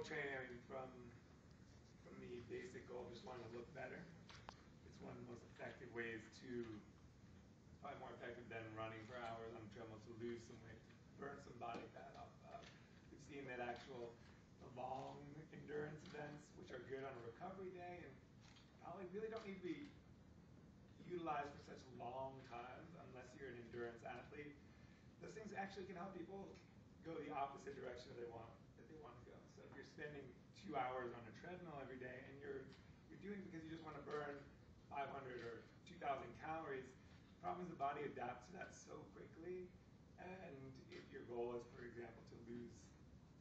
training, I mean, from the basic goal, just wanting to look better. It's one of the most effective ways to, probably more effective than running for hours on a treadmill, to lose some weight, to burn some body fat off. We've seen that the long endurance events, which are good on a recovery day, and probably really don't need to be utilized for such long times unless you're an endurance athlete. Those things actually can help people go the opposite direction that they want to go. So if you're spending 2 hours on a treadmill every day and you're doing it because you just want to burn 500 or 2,000 calories, the problem is the body adapts to that so quickly. And if your goal is, for example, to lose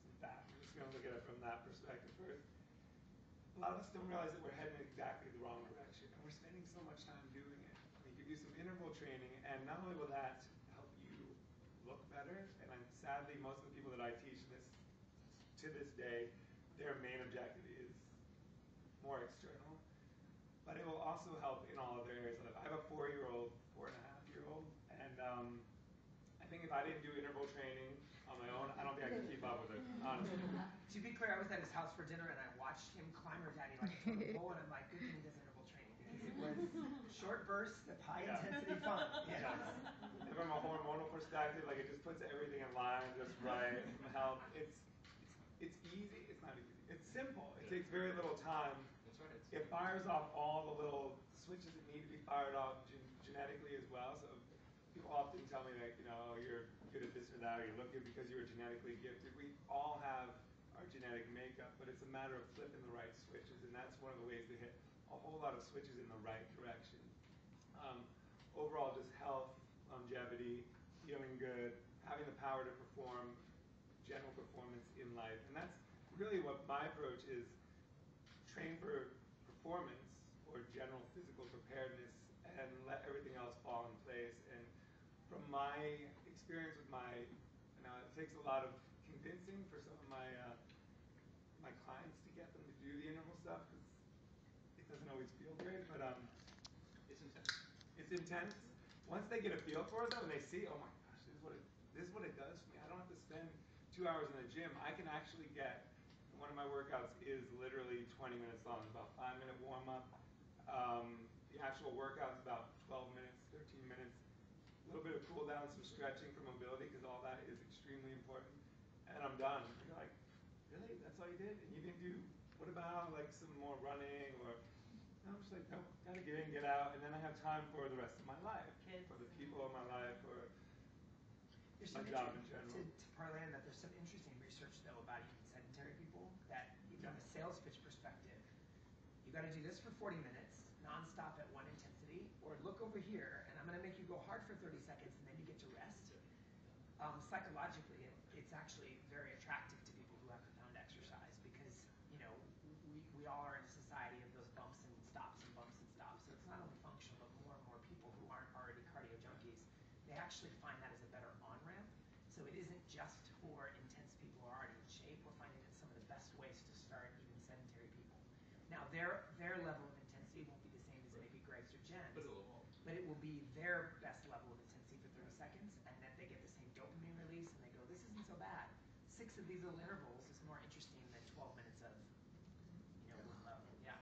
some fat, I'm just going to look at it from that perspective first. A lot of us don't realize that we're heading in exactly the wrong direction, and we're spending so much time doing it. You can do some interval training, and not only will that help you look better, and sadly, most of the people that I teach to this day, their main objective is more external, but it will also help in all other areas of life. I have a 4-year-old, 4.5-year-old, and I think if I didn't do interval training on my own, I don't think I could keep up with it, honestly. To be clear, I was at his house for dinner and I watched him climb her daddy like a total bull, and I'm like, good thing he does interval training, because it was short bursts of high intensity fun. Yeah. From a hormonal perspective, like it just puts everything in line just right. Health. It's easy. It's not easy. It's simple. It takes very little time. That's right. It fires off all the little switches that need to be fired off genetically as well. So people often tell me that, you're good at this or that, or you look good because you were genetically gifted. We all have our genetic makeup, but it's a matter of flipping the right switches, and that's one of the ways to hit a whole lot of switches in the right direction. Overall, just health, longevity, feeling good, having the power to perform, general performance in life. And that's really what my approach is: train for performance or general physical preparedness and let everything else fall in place. And from my experience with it takes a lot of convincing for some of my clients to get them to do the interval stuff, because it doesn't always feel great, but it's intense. It's intense. Once they get a feel for it, though, and they see, oh my gosh, this is what it does for me. I don't have to spend 2 hours in the gym. I can actually get, one of my workouts is literally 20 minutes long, about 5-minute warm-up. The actual workout's about 12 minutes, 13 minutes. A little bit of cool down, some stretching for mobility, because all that is extremely important. And I'm done. And you're like, really? That's all you did? And you didn't do, what about like some more running? Or I'm just like, nope, gotta get in, get out, and then I have time for the rest of my life, for the people of my life, or my job in general. To parlay on that, there's some interesting research though about even sedentary people that, from a sales pitch perspective, you got to do this for 40 minutes, nonstop at one intensity, or look over here, and I'm going to make you go hard for 30 seconds, and then you get to rest. Psychologically, it's actually very attractive to people who have profound exercise, because we all are in a society of those bumps and stops and bumps and stops. So it's not only functional, but more and more people who aren't already cardio junkies, they actually find that as a better on-ramp. So it isn't just for intense people who are already in shape. We're finding that some of the best ways to start even sedentary people. Now, their level of intensity won't be the same as maybe Greg's or Jen's, but it will be their best level of intensity for 30 seconds, and then they get the same dopamine release, and they go, this isn't so bad. 6 of these little intervals